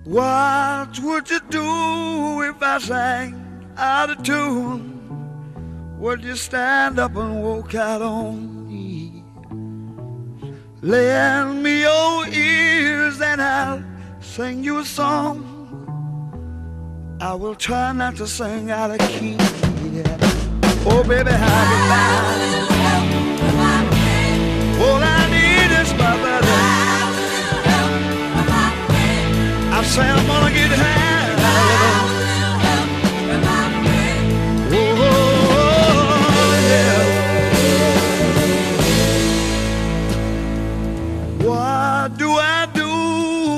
What would you do if I sang out of tune? Would you stand up and walk out on me? Lend me your ears and I'll sing you a song. I will try not to sing out of key. Yeah. Oh baby, how you like? All I need is my brother. I say I'm gonna get high. Oh, yeah. What do I do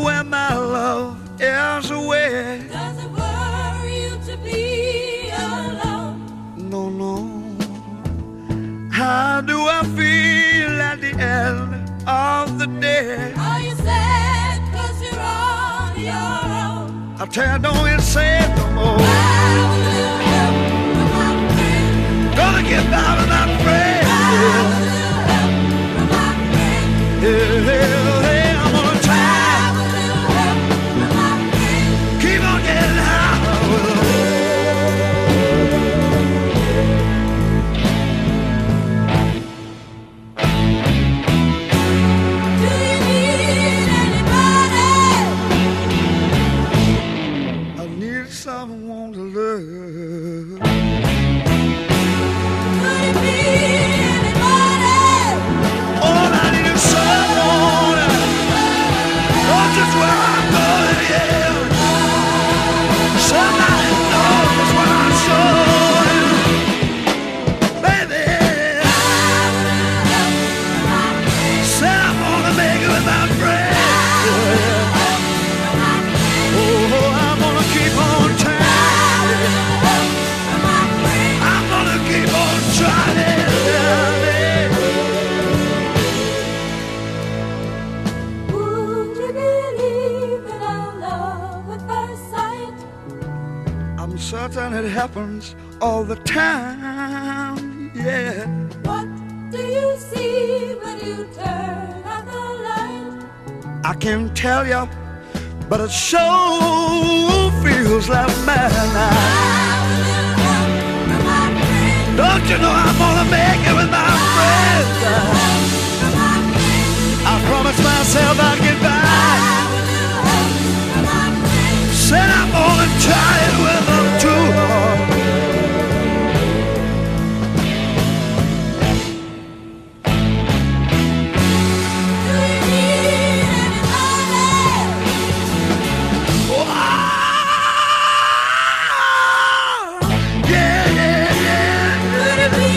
when my love is away? Does it worry you to be alone? No, no. How do I feel at the end of the day? Are you sad 'cause you're on your own? I tell you, don't get sad no more. Gonna get by with my friend. Yeah, yeah, I'm gonna try. Keep on getting high. Do you need anybody? I need someone to love. Could it be anybody? All I need is someone. Know just where I'm going, yeah. Somebody knows what I'm showing. Baby, said I'm gonna make it with my friends. Oh, I'm gonna keep on trying. I'm gonna keep on trying. Would you believe in our love at first sight? I'm certain it happens all the time, yeah. What do you see when you turn out the light? I can't tell you, but it sure feels like midnight. Don't you know I'm gonna make it with my friends? I promised myself I'd get back. Said I'm gonna try it with them too. Do you need anybody? Oh, yeah, yeah, yeah. Could it be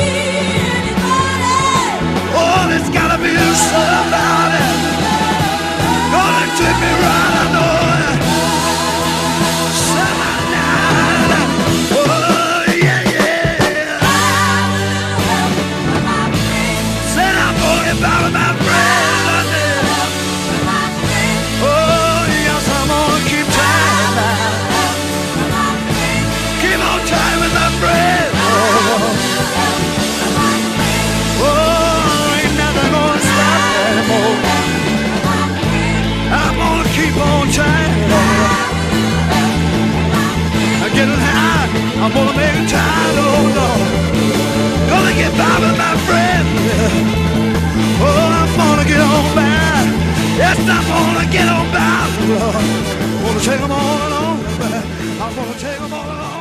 anybody? Oh, there's gotta be somebody gonna take me right, I know it. Somebody, oh, yeah, yeah. Said I'm gonna get by with my friends, I did. Oh, yes, I'm gonna keep trying now. Keep on trying with my friends. Oh, ain't nothing gonna stop me anymore. I'm gonna keep on trying. I'm getting high. I'm gonna make it time, oh Lord. Gonna get by with my friends. Oh, I'm gonna get on by. Yes, I'm gonna get on by, Lord. Gonna take them all along. I'm gonna take them all along.